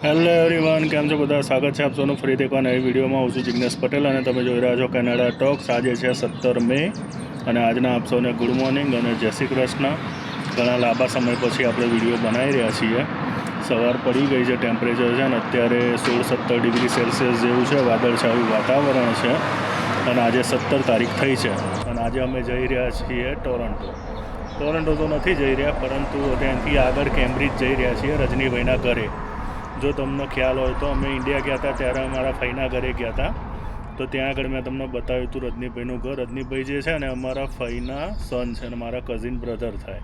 Hello everyone, કેમ છો બધા? સ્વાગત છે આપ સૌનું ફરીથી એક નવી વિડીયોમાં. હું છું જિગ્નેશ પટેલ અને તમે જોઈ રહ્યા છો કેનેડા ટોક્સ. આજે છે 17 મે અને આજના આપ સૌને ગુડ મોર્નિંગ અને જય શ્રી કૃષ્ણ. ઘણા લાંબા સમય પછી આપણે વિડીયો બનાવી રહ્યા છીએ. સવાર પડી ગઈ છે, ટેમ્પરેચર છે ને અત્યારે 16-17 ડિગ્રી સેલ્સિયસ જેવું છે. વાદળછાયું વાતાવરણ છે અને આજે 17 તારીખ થઈ છે અને આજે અમે જઈ રહ્યા છીએ ટોરન્ટો તો નથી જઈ રહ્યા, પરંતુ ત્યાંથી આગળ કેમ્બ્રિજ જઈ રહ્યા છીએ રજનીભાઈના ઘરે. જો તમને ખ્યાલ હોય તો અમે ઇન્ડિયા ગયા હતા ત્યારે અમારા ફઈના ઘરે ગયા હતા, તો ત્યાં આગળ મેં તમને બતાવ્યું હતું રજનીભાઈનું ઘર. રજનીભાઈ જે છે ને અમારા ફઈના સન છે અને મારા કઝિન બ્રધર થાય.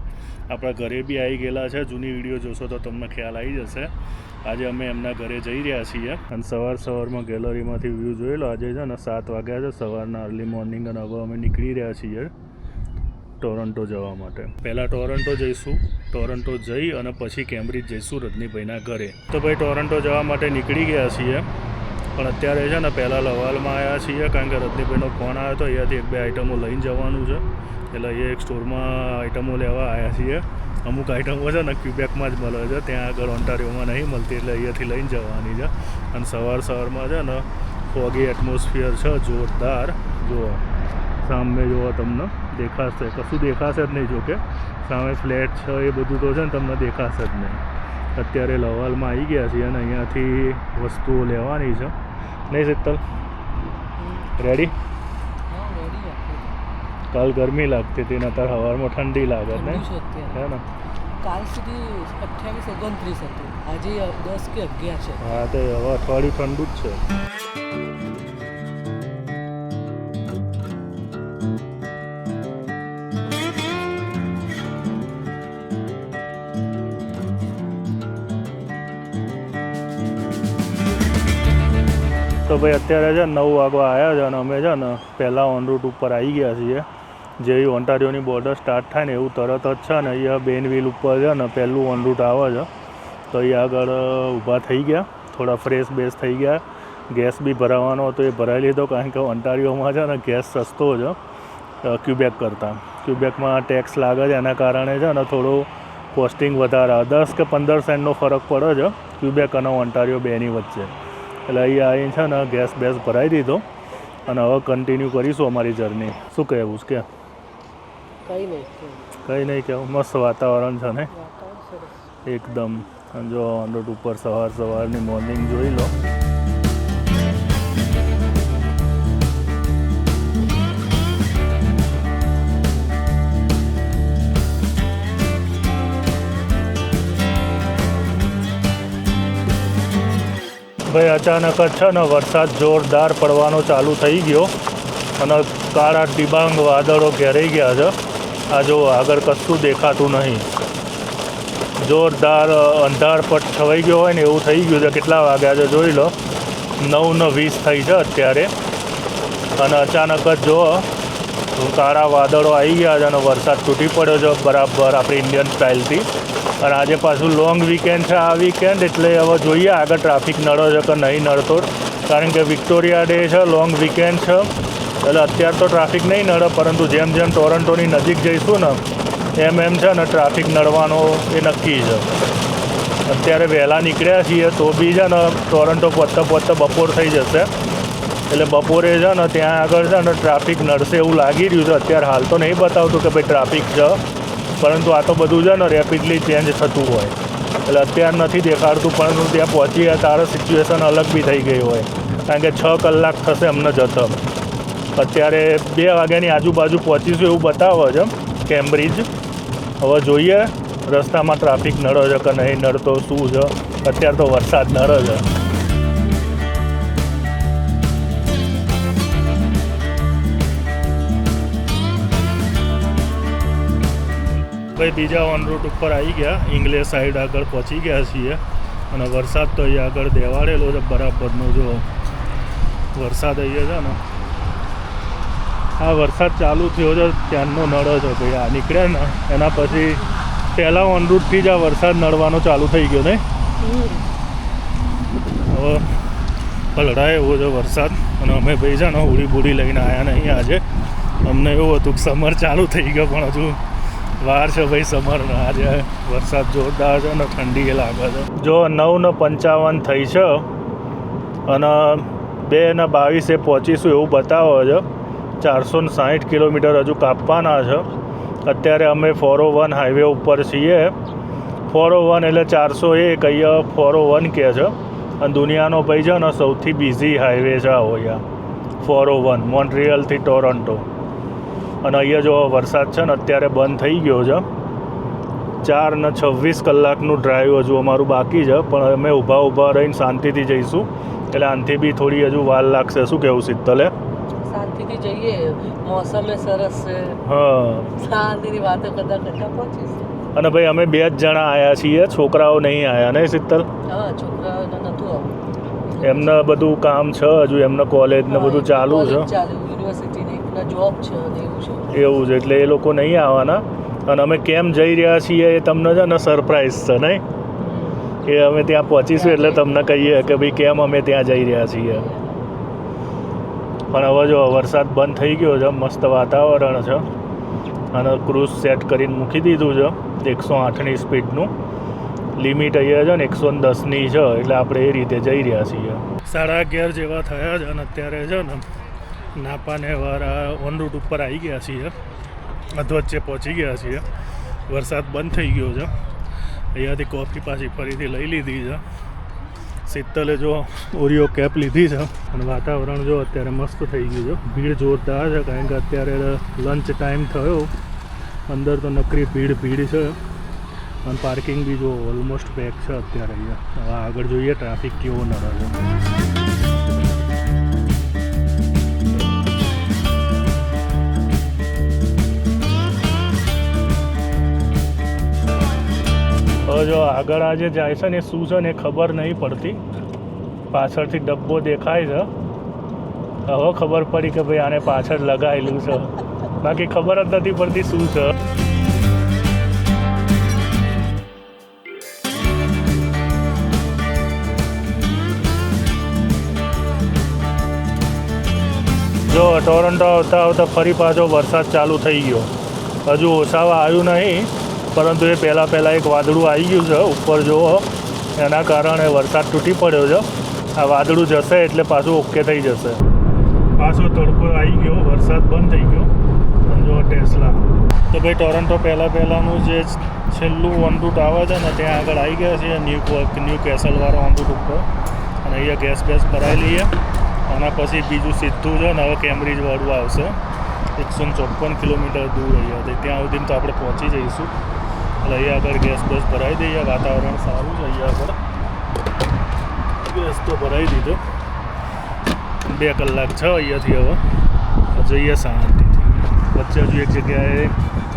આપણા ઘરે બી આવી ગયેલા છે. જૂની વિડીયો જોશો તો તમને ખ્યાલ આવી જશે. આજે અમે એમના ઘરે જઈ રહ્યા છીએ અને સવારમાં ગેલેરીમાંથી વ્યૂ જોઈ લો. આજે છે ને 7 વાગ્યા છે સવારના અર્લી મોર્નિંગ અને હવે અમે નીકળી રહ્યા છીએ ટોરન્ટો જવા માટે. પહેલાં ટોરન્ટો જઈશું, ટોરન્ટો જઈ અને પછી કેમ્બ્રિજ જઈશું રજનીભાઈના ઘરે. તો ભાઈ ટોરન્ટો જવા માટે નીકળી ગયા છીએ, પણ અત્યારે છે ને પહેલાં લવાલમાં આવ્યા છીએ કારણ કે રજનીભાઈનો ફોન આવ્યો હતો. અહીંયાથી 1-2 આઇટમો લઈને જવાનું છે, એટલે અહીંયા એક સ્ટોરમાં આઇટમો લેવા આવ્યા છીએ. અમુક આઇટમો છે ને ક્યુબેકમાં જ મળે છે, ત્યાં આગળ ઓન્ટારિયોમાં નહીં મળતી, એટલે અહીંયાથી લઈને જવાની છે. અને સવારમાં છે ને ફોગી એટમોસ્ફિયર છે જોરદાર. જુઓ સામે જુઓ, તમને દેખાશે, કશું દેખાશે જ નહીં. જોકે સામે ફ્લેટ છે એ બધું તો છે ને તમને દેખાશે જ નહીં. અત્યારે લવાલમાં આવી ગયા છીએ અને અહીંયાથી વસ્તુઓ લેવાની છે. નહીં શીતલ? રેડી? કાલ ગરમી લાગતી હતી ને અત્યારે સવારમાં ઠંડી લાગે ને, હે ને? કાલ સુધી 28-29 હતું, આજે 10 કે 11 છે. હા, તો હવે અઠવાડિયું ઠંડુ જ છે. તો ભાઈ અત્યારે છે 9 વાગવા આવ્યા છે અને અમે છે ને પહેલાં ઓન રૂટ ઉપર આવી ગયા છીએ. જેવી ઓન્ટારિયોની બોર્ડર સ્ટાર્ટ થાય ને એવું તરત જ છે ને અહીંયા બેનવિલ ઉપર છે ને પહેલું ઓન રૂટ આવે છે. તો અહીંયા આગળ ઊભા થઈ ગયા, થોડા ફ્રેશ બેસ થઈ ગયા. ગેસ બી ભરાવાનો હતો, એ ભરાઈ લીધો કારણ કે ઓન્ટારિયોમાં છે ને ગેસ સસ્તો છે ક્યુબેક કરતાં. ક્યુબેકમાં ટેક્સ લાગે છે, એના કારણે છે ને થોડું કોસ્ટિંગ વધારે 10 કે 15 સેન્ટનો ફરક પડે છે ક્યુબેક અને ઓન્ટારિયો બેની વચ્ચે. એટલે અહીંયા આવીને છે ને ગેસ બેસ ભરાઈ દીધો અને હવે કન્ટિન્યુ કરીશું અમારી જર્ની. શું કહેવું છે? કે કંઈ નહીં કહેવું. મસ્ત વાતાવરણ છે ને એકદમ. જો ઓન રોડ ઉપર સવારની મોર્નિંગ જોઈ લો. ભાઈ અચાનક જ છે ને વરસાદ જોરદાર પડવાનો ચાલુ થઈ ગયો અને કાળા ડિબાંગ વાદળો ઘેરાઈ ગયા છે. આ જો આગળ કશું દેખાતું નહીં, જોરદાર અંધારપટ છવાઈ ગયો હોય ને એવું થઈ ગયું છે. કેટલા વાગ્યા છે જોઈ લો, 9:20 થઈ છે અત્યારે. અને અચાનક જ જો કાળા વાદળો આવી ગયા છે અને વરસાદ તૂટી પડ્યો છે બરાબર આપણી ઇન્ડિયન સ્ટાઇલથી. અને આજે પાછું લોંગ વીકેન્ડ છે આ વીકેન્ડ, એટલે હવે જોઈએ આગળ ટ્રાફિક નડો છે કે નહીં નડતો, કારણ કે વિક્ટોરિયા ડે છે, લોંગ વીકેન્ડ છે. એટલે અત્યારે તો ટ્રાફિક નહીં નડે, પરંતુ જેમ જેમ ટોરન્ટોની નજીક જઈશું ને એમ છે ને ટ્રાફિક નડવાનો એ નક્કી છે. અત્યારે વહેલા નીકળ્યા છીએ તો બી છે ને ટોરન્ટો પહોંચતા બપોર થઈ જશે, એટલે બપોરે છે ને ત્યાં આગળ છે ને ટ્રાફિક નડશે એવું લાગી રહ્યું છે. અત્યારે હાલ તો નહીં બતાવતું કે ભાઈ ટ્રાફિક છે, પરંતુ આ તો બધું છે ને રેપિડલી ચેન્જ થતું હોય, એટલે અત્યારે નથી દેખાડતું. પરંતુ ત્યાં પહોંચીએ તારે સિચ્યુએશન અલગ બી થઈ ગઈ હોય, કારણ કે 6 કલાક થશે અમને જતો. અત્યારે 2 વાગ્યાની આજુબાજુ પહોંચીશું એવું બતાવે છે કેમ્બ્રિજ. હવે જોઈએ રસ્તામાં ટ્રાફિક નડે છે કે નહીં નડતો, શું છે. અત્યારે તો વરસાદ નડે છે. ભાઈ બીજા ઓન રૂટ ઉપર આવી ગયા, ઇંગ્લેશ સાઈડ આગળ પહોંચી ગયા છીએ અને વરસાદ તો અહીંયા આગળ દેવાડેલો છે બરાબરનો. જો વરસાદ અહીંયા છે ને, આ વરસાદ ચાલુ થયો છે ત્યાંનો નડે છે ભાઈ. આ નીકળ્યા ને એના પછી પહેલાં ઓન રૂટથી જ આ વરસાદ નડવાનો ચાલુ થઈ ગયો ને. હવે પલળાય એવો છે વરસાદ. અને અમે ભાઈ છે ને ઉડી બુડી લઈને આવ્યા નહીં આજે. અમને એવું હતું કે સમર ચાલુ થઈ ગયો, પણ હજુ વાર છે ભાઈ સમરનો. આજે વરસાદ જોરદાર છે ને ઠંડી એ લાગે છે. જો 9:55 થઈ છે અને 2:22 પહોંચીશું એવું બતાવો છે. 460 કિલોમીટર હજુ કાપવાના છે. અત્યારે અમે 401 હાઈવે ઉપર છીએ. 401 એટલે 401 અહીંયા 401 કહે છે. અને દુનિયાનો ભાઈ છે ને સૌથી બિઝી હાઈવે છે આવો અહીંયા 401 મોન્ટ્રીયલથી ટોરન્ટો. અને અહીંયા જો વરસાદ છે ને અત્યારે બંધ થઈ ગયો છે. 4:26 કલાકનું ડ્રાઈવ હજુ અમારું બાકી છે, પણ અમે ઊભા રહીને શાંતિથી જઈશું. એટલે આનાથી બી થોડી હજુ વાર લાગશે. શું કહેવું શીતલે? શાંતિથી જઈએ, મોસમે સરસ છે. હા, શાંતિથી વાતો કરતા પહોંચીશું. અને ભાઈ અમે 2 જ જણા આવ્યા છીએ, છોકરાઓ નહીં આવ્યા નહીં શીતલ? હા, છોકરાઓને નહોતું આવું. એમને બધું કામ છે હજુ, એમને કોલેજ ને બધું ચાલુ છે, યુનિવર્સિટીની જોબ છે અને એવું છે. એવું છે એટલે એ લોકો નહીં આવવાના. અને અમે કેમ જઈ રહ્યા છીએ એ તમને છે ને સરપ્રાઈઝ છે નહીં? એ અમે ત્યાં પહોંચીશું એટલે તમને કહીએ કે ભાઈ કેમ અમે ત્યાં જઈ રહ્યા છીએ. પણ હવે જો વરસાદ બંધ થઈ ગયો છે, મસ્ત વાતાવરણ છે અને ક્રૂઝ સેટ કરીને મૂકી દીધું છે 108ની સ્પીડનું. લિમિટ અહીંયા છે ને 110ની છે, એટલે આપણે એ રીતે જઈ રહ્યા છીએ. 11:30 જેવા થયા છે અને અત્યારે છે ને નાપાને વાળા ઓન રૂટ ઉપર આવી ગયા છીએ, અધવચ્ચે પહોંચી ગયા છીએ. વરસાદ બંધ થઈ ગયો છે. અહીંયાથી કોફી પાછી ફરીથી લઈ લીધી છે. શીતલે જો ઓરિયો કેપ લીધી છે અને વાતાવરણ જો અત્યારે મસ્ત થઈ ગયું છે. ભીડ જોરદાર છે કારણ કે અત્યારે લંચ ટાઈમ થયો. અંદર તો નકરી ભીડ છે અને પાર્કિંગ બી જો ઓલમોસ્ટ પેક છે અત્યારે અહીંયા. હવે આગળ જોઈએ ટ્રાફિક કેવો નડે છે. હવે જો આગળ આજે જાય છે ને એ શું છે ને એ ખબર નહીં પડતી. પાછળથી ડબ્બો દેખાય છે. હવે ખબર પડી કે ભાઈ આને પાછળ લગાવેલું છે, બાકી ખબર જ નથી પડતી શું છે. જો ટોરન્ટો આવતા ફરી પાછો વરસાદ ચાલુ થઈ ગયો. હજુ ઓછાવા આવ્યું નહીં, પરંતુ એ પહેલાં એક વાદળું આવી ગયું છે ઉપર જુઓ. એના કારણે વરસાદ તૂટી પડ્યો છે. આ વાદળું જશે એટલે પાછું ઓકે થઈ જશે. પાછો તડકો આવી ગયો, વરસાદ બંધ થઈ ગયો. જો ટેસ્લા તો ભાઈ ટોરન્ટો પહેલાંનું જે છેલ્લું ઓન રૂટ આવે છે ને ત્યાં આગળ આવી ગયા છે ન્યૂ કેસલવાળો ઓન રૂટ ઉપર. અને અહીંયા ગેસ ભરાઈ લઈએ. આના પછી બીજું સીધું છે ને હવે કેમ્બ્રિજ વાળું આવશે 154 કિલોમીટર દૂર અહીંયાથી. ત્યાં સુધી તો આપણે પહોંચી જઈશું. એટલે અહીંયા આગળ ગેસ ભરાઈ દઈએ. વાતાવરણ સારું છે અહીંયા આગળ. ગેસ તો ભરાઈ દીધો. 2 કલાક છે અહીંયાથી. હવે જઈએ શાંતિથી. વચ્ચે હજુ એક જગ્યાએ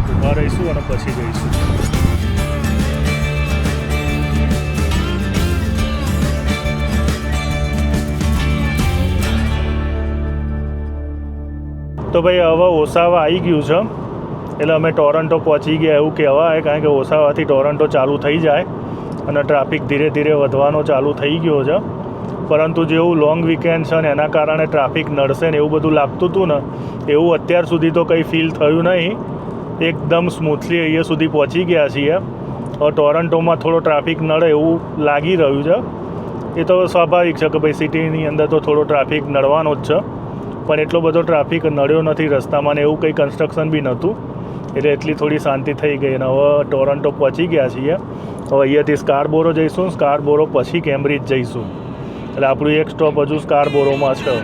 ઊભા રહીશું અને પછી જઈશું. તો ભાઈ હવે ઓસાવા આવી ગયું છે એટલે અમે ટોરન્ટો પહોંચી ગયા એવું કહેવાય. કારણ કે ઓસાવાથી ટોરન્ટો ચાલુ થઈ જાય અને ટ્રાફિક ધીરે ધીરે વધવાનો ચાલુ થઈ ગયો છે. પરંતુ જેવું લોંગ વીકેન્ડ છે ને એના કારણે ટ્રાફિક નડશે ને એવું બધું લાગતું હતું ને, એવું અત્યાર સુધી તો કંઈ ફીલ થયું નહીં. એકદમ સ્મૂથલી અહીંયા સુધી પહોંચી ગયા છીએ. હવે ટોરન્ટોમાં થોડો ટ્રાફિક નડે એવું લાગી રહ્યું છે. એ તો સ્વાભાવિક છે કે ભાઈ સિટીની અંદર તો થોડો ટ્રાફિક નડવાનો જ છે, પણ એટલો બધો ટ્રાફિક નડ્યો નથી રસ્તામાં ને એવું કંઈ કન્સ્ટ્રક્શન બી નહોતું. એટલે એટલી થોડી શાંતિ થઈ ગઈ. અને હવે ટોરન્ટો પહોંચી ગયા છીએ. હવે અહીંયાથી સ્કારબોરો જઈશું. સ્કારબોરો પછી કેમ્બ્રિજ જઈશું. એટલે આપણું એક સ્ટોપ હજુ સ્કારબોરોમાં છે.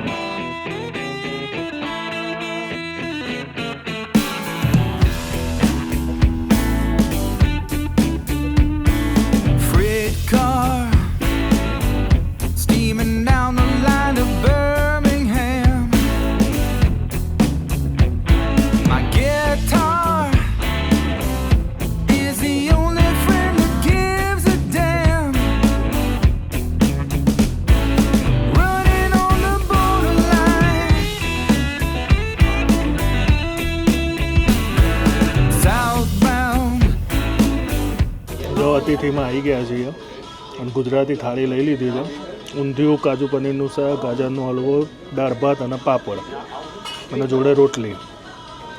અતિથિમાં આવી ગયા છીએ અને ગુજરાતી થાળી લઈ લીધી છે. ઊંધિયું, કાજુ પનીરનું શાક, ગાજરનો હલવો, દાળ ભાત અને પાપડ અને જોડે રોટલી.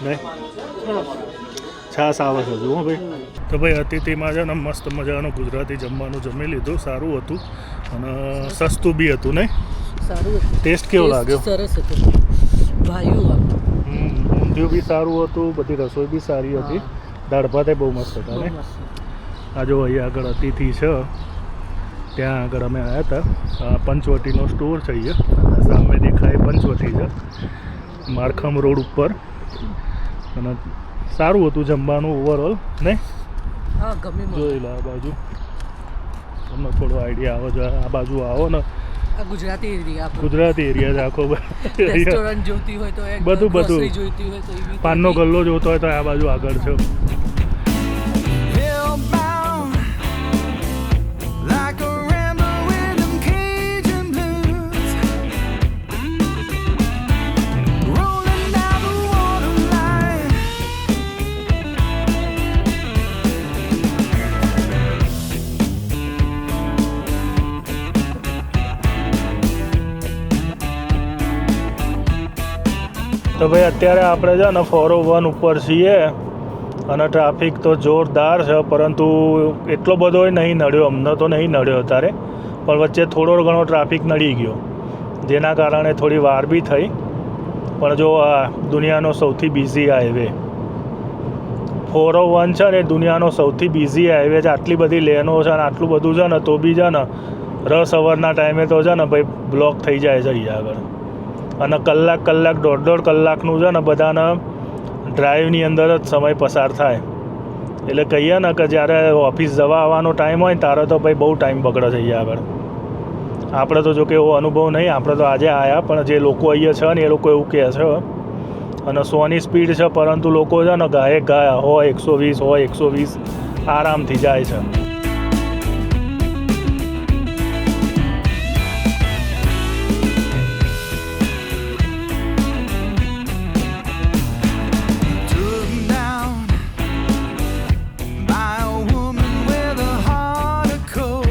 નહીં છાશ આવે છે જુઓ ભાઈ. તો ભાઈ અતિથિમાં છે ને મસ્ત મજાનું ગુજરાતી જમવાનું જમી લીધું, સારું હતું અને સસ્તું બી હતું નહીં. સારું હતું. ટેસ્ટ કેવો લાગ્યો? સરસ હતો. ભાયું ઊંધિયું બી સારું હતું, બધી રસોઈ બી સારી હતી, દાળ ભાતે બહુ મસ્ત હતા ને. આ જો અહીંયા આગળ અતિથિ છે ત્યાં આગળ અમે આવ્યા હતા. પંચવટીનો સ્ટોર છે અહીંયા, સામે દેખાય પંચવટી છે મારખમ રોડ ઉપર. અને સારું હતું જમવાનું ઓવરઓલ ને. હા ગમે મને. જોઈ લો આ બાજુ, તમને થોડો આઈડિયા આવે છે. આ બાજુ આવો ને, આ ગુજરાતી એરિયા ગુજરાતી એરિયા છે આખો. રેસ્ટોરન્ટ જોતી હોય તો એક બધું grocery જોઈતી હોય તો એવી પાનનો ગલ્લો જોતો હોય તો આ બાજુ આગળ છે. Hellbound, like a ramble with them Cajun blues, rolling down the waterline. તો ભાઈ અત્યારે આપણે છે ને 401 ઉપર છીએ અને ટ્રાફિક તો જોરદાર છે, પરંતુ એટલો બધો નહીં નડ્યો, અમને તો નહીં નડ્યો અત્યારે, પણ વચ્ચે થોડો ઘણો ટ્રાફિક નડી ગયો જેના કારણે થોડી વાર બી થઈ. પણ જો આ દુનિયાનો સૌથી બિઝી હાઈવે 401 છે ને, એ દુનિયાનો સૌથી બિઝી હાઈવે છે. આટલી બધી લેનો છે અને આટલું બધું છે ને, તો બી છે ને રસ અવરના ટાઈમે તો છે ને ભાઈ બ્લોક થઈ જાય છે અહીંયા આગળ. અને કલાક દોઢ કલાકનું છે ને બધાને ડ્રાઈવની અંદર જ સમય પસાર થાય. એટલે કહીએ ને કે જ્યારે ઓફિસ જવા આવવાનો ટાઈમ હોય ને ત્યારે તો ભાઈ બહુ ટાઈમ બગડે છે અહીંયા આગળ. આપણે તો જો કે એવો અનુભવ નહીં, આપણે તો આજે આવ્યા, પણ જે લોકો અહીંયા છે ને એ લોકો એવું કહે છે. અને 100ની સ્પીડ છે, પરંતુ લોકો છે ને ગાયે હોય 120 આરામથી જાય છે. Took down by a woman with a heart of coal.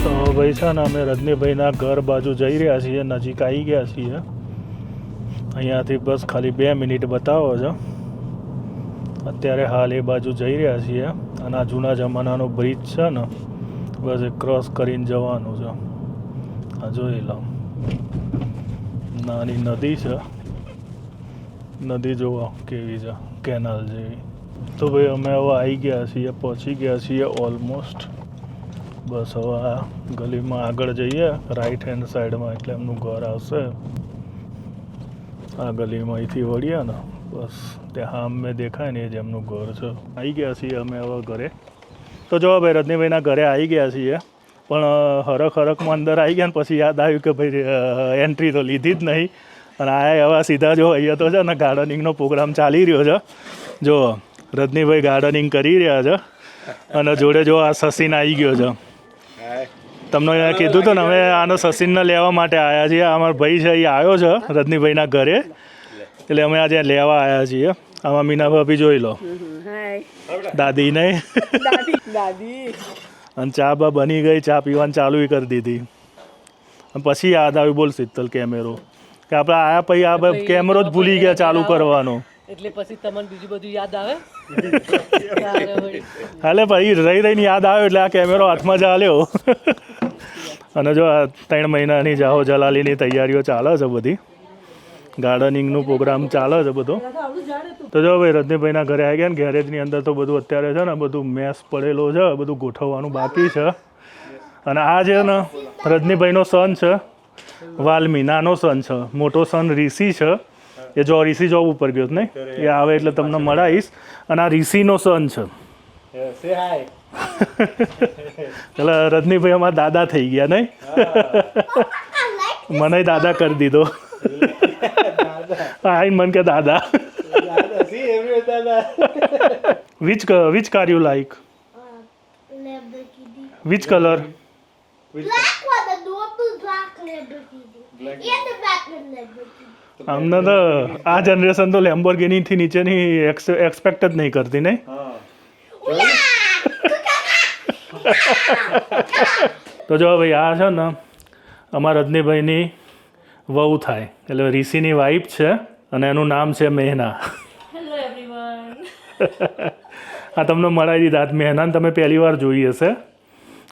તો ભાઈ છે ને અમે રજનીભાઈના ઘર બાજુ જઈ રહ્યા છીએ, નજીક આવી ગયા છીએ. અહીંયાથી બસ ખાલી 2 મિનિટ બતાવો છો. અત્યારે હાલ એ બાજુ જઈ રહ્યા છીએ અને આ જૂના જમાનાનો બ્રિજ છે ને, બસ એ ક્રોસ કરીને જવાનું છે. આ જોઈ લો, નાની નદી છે, નદી જોવો કેવી છે, કેનાલ જેવી. તો ભાઈ અમે હવે આવી ગયા છીએ, પહોંચી ગયા છીએ ઓલમોસ્ટ. બસ હવે આ ગલીમાં આગળ જઈએ રાઈટ હેન્ડ સાઈડમાં, એટલે એમનું ઘર આવશે. આ ગલીમાં અહીંથી વળીએ ને, બસ ત્યાં સામે દેખાય ને એ જ એમનું ઘર છે. આવી ગયા છીએ અમે હવે ઘરે. તો જો ભાઈ રજનીભાઈના ઘરે આવી ગયા છીએ, પણ હરખમાં અંદર આવી ગયા ને પછી યાદ આવ્યું કે ભાઈ એન્ટ્રી તો લીધી જ નહીં. અને આ હવે સીધા જો અહીંયા તો છે ને ગાર્ડનિંગનો પ્રોગ્રામ ચાલી રહ્યો છે. જો રજનીભાઈ ગાર્ડનિંગ કરી રહ્યા છે અને જોડે જો આ સસીન આવી ગયો છે. તમને કીધું હતું ને અમે આનો સસીનને લેવા માટે આવ્યા છીએ. અમારો ભાઈ છે એ આવ્યો છે રજનીભાઈના ઘરે, એટલે અમે આજે લેવા આવ્યા છીએ. આમાં મીના ભાભી જોઈ લો, દાદી નહીં દાદી અને ચા બા બની ગઈ, ચા પીવાની ચાલુ કરી દીધી. અને પછી યાદ આવ્યું, બોલ શીતલ, કેમેરો, કે આપણે આયા પછી આ કેમેરો જ ભૂલી ગયા ચાલુ કરવાનો. એટલે પછી તમને બીજું બધું યાદ આવે. હાલે ભાઈ રહીને યાદ આવ્યો એટલે આ કેમેરો હાથમાં ચાલ્યો. અને જો આ 3 મહિનાની જાહો જલાલીની તૈયારીઓ ચાલે છે, બધી ગાર્ડનિંગનું પ્રોગ્રામ ચાલે છે બધો. તો જો ભાઈ રજનીભાઈના ઘરે આવી ગયા ને, ગેરેજની અંદર તો બધું અત્યારે છે ને બધું મેસ પડેલો છે, બધું ગોઠવવાનું બાકી છે. અને આ છે ને રજનીભાઈનો સન છે વાલ્મી, નાનો સન છે. મોટો સન ઋષિ છે, એ જો ઋષિ જોબ ઉપર ગયો નહીં, એ આવે એટલે તમને મળાવીશ. અને આ ઋષિનો સન છે. એટલે રજનીભાઈ અમારા દાદા થઈ ગયા નહીં, મને દાદા કરી દીધો. આઈને મન કે દાદા. Which car you like? Which colour? Black one, the normal black Lamborghini. And the black Lamborghini. અમને તો આ જનરેશન તો લેમ્બોર્ગિનીથી નીચેની એક્સપેક્ટ જ નહીં કરતી નહીં. તો જો ભાઈ આ છે ને અમારા રજનીભાઈની વહુ થાય, એટલે ઋષિની વાઈફ છે અને એનું નામ છે મેહના. Hello everyone. આ તમને મળાવી દીધા આજ મહેનાને તમે પહેલી વાર જોઈ હશે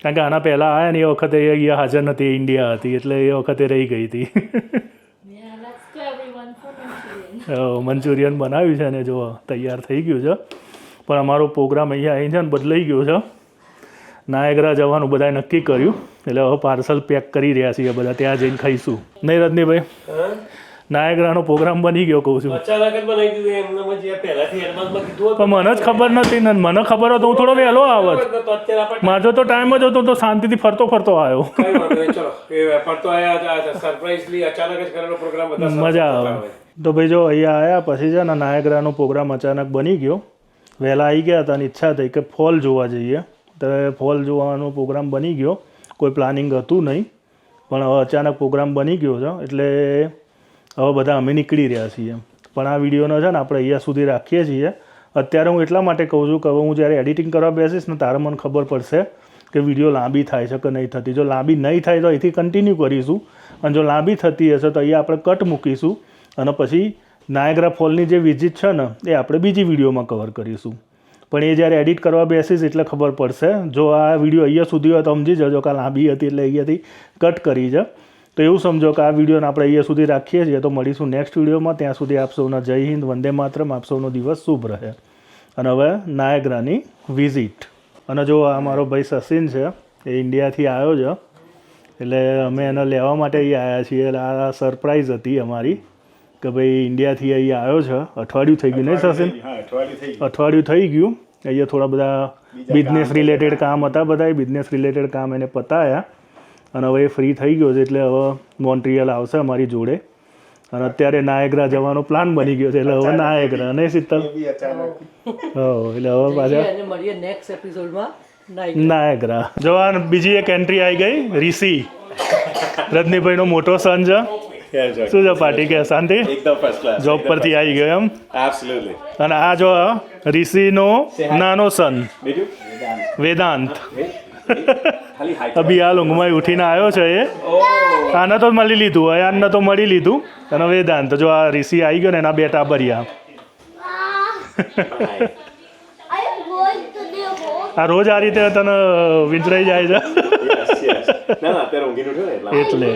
કારણ કે આના પહેલાં આવ્યા ને એ વખતે એ અહીંયા હાજર નથી ઇન્ડિયા હતી એટલે એ વખતે રહી ગઈ હતી મંચુરિયન બનાવ્યું છે ને જો તૈયાર થઈ ગયું છે પણ અમારો પ્રોગ્રામ અહીંયા અહીં છે ને બદલાઈ ગયો છે નાયગ્રા જવાનું બધાએ નક્કી કર્યું એટલે હવે પાર્સલ પેક કરી રહ્યા છીએ બધા ત્યાં જઈને ખાઈશું નહીં રજનીભાઈ નાયગ્રાનો પ્રોગ્રામ બની ગયો કહું છું અચાનક જ બનાવી દીધું એમને જે પહેલાથી એડવાન્સમાં કીધું પણ મને જ ખબર નથી ને મને ખબર હતો હું થોડો વહેલો આવત તો અત્યારે આપણે મારો તો ટાઈમ જ હતો તો શાંતિથી ફરતો આવ્યો કઈ વાંધો નહીં ચલો એ વેપાર તો આયા સરપ્રાઈઝલી અચાનક જ કરેલો પ્રોગ્રામ બધા મજા આવે તો ભાઈ જો અહીંયા આવ્યા પછી છે ને નાયગ્રાનો પ્રોગ્રામ અચાનક બની ગયો વહેલા આવી ગયા હતા અને ઈચ્છા થઈ કે ફોલ જોવા જઈએ તો ફોલ જોવાનો પ્રોગ્રામ બની ગયો કોઈ પ્લાનિંગ હતું નહીં પણ હવે અચાનક પ્રોગ્રામ બની ગયો છે એટલે હવે બધા અમે નીકળી રહ્યા છીએ પણ આ વિડીયોનો છે ને આપણે અહીંયા સુધી રાખીએ છીએ અત્યારે હું એટલા માટે કહું છું કે હવે હું જ્યારે એડિટિંગ કરવા બેસીશ ને ત્યારે મને ખબર પડશે કે વિડીયો લાંબી થાય છે કે નહીં થતી જો લાંબી નહીં થાય તો અહીંથી કન્ટિન્યુ કરીશું અને જો લાંબી થતી હશે તો અહીંયા આપણે કટ મૂકીશું અને પછી નાયગ્રા ફોલની જે વિઝિટ છે ને એ આપણે બીજી વિડીયોમાં કવર કરીશું પણ એ જ્યારે એડિટ કરવા બેસીશ એટલે ખબર પડશે જો આ વિડીયો અહીંયા સુધી હોય તો સમજી જજો કે લાંબી હતી એટલે અહીંયાથી કટ કરી છે તો એવું સમજો કે આ વિડીયોને આપણે અહીંયા સુધી રાખીએ છીએ તો મળીશું નેક્સ્ટ વિડીયોમાં ત્યાં સુધી આપ સૌના જય હિન્દ વંદે માતરમ આપ સૌનો દિવસ શુભ રહે અને હવે નાયગ્રાની વિઝિટ અને જો આ મારો ભાઈ સચિન છે એ ઇન્ડિયાથી આવ્યો છે એટલે અમે એને લેવા માટે અહીં આવ્યા છીએ એટલે આ સરપ્રાઈઝ હતી અમારી કે ભાઈ ઇન્ડિયાથી અહીં આવ્યો છે અઠવાડિયું થઈ ગયું નહીં સચિન અઠવાડિયું થઈ ગયું અહીંયા થોડા બધા બિઝનેસ રિલેટેડ કામ હતા બધા બિઝનેસ રિલેટેડ કામ એને પતાયા અને હવે એ ફ્રી થઈ ગયો છે એટલે હવે મોન્ટ્રિયલ આવશે અમારી જોડે અને અત્યારે નાયગ્રા જવાનો પ્લાન બની ગયો છે એટલે હવે નાયગ્રા નહીં શીતલ એટલે હવે પાછા મળીએ નેક્સ્ટ એપિસોડમાં નાયગ્રા જો આ બીજી એક એન્ટ્રી આવી ગઈ ઋષિ રજનીભાઈનો મોટો સન છે શું છે પાર્ટી કે શાંતિ એકદમ ફર્સ્ટ ક્લાસ જોબ પરથી આવી ગયો એમ એબ્સોલ્યુટલી અને આ જો ઋષિનો નાનો સન બીજું વેદાંત ખાલી હાઈટ અભી હાલ ઊંઘમાં ઉઠીને આવ્યો છે એ આને તો મળી લીધું અયાનને તો મળી લીધું અને વેદાંત જો આ ઋષિ આવી ગયો ને એના બે ટાબરિયા I am going to the home. આ રોજ આ રીતે તને વિંચરાઈ જાય છે ના અત્યારે ઊંઘીને ઉઠ્યો ને એટલા એટલે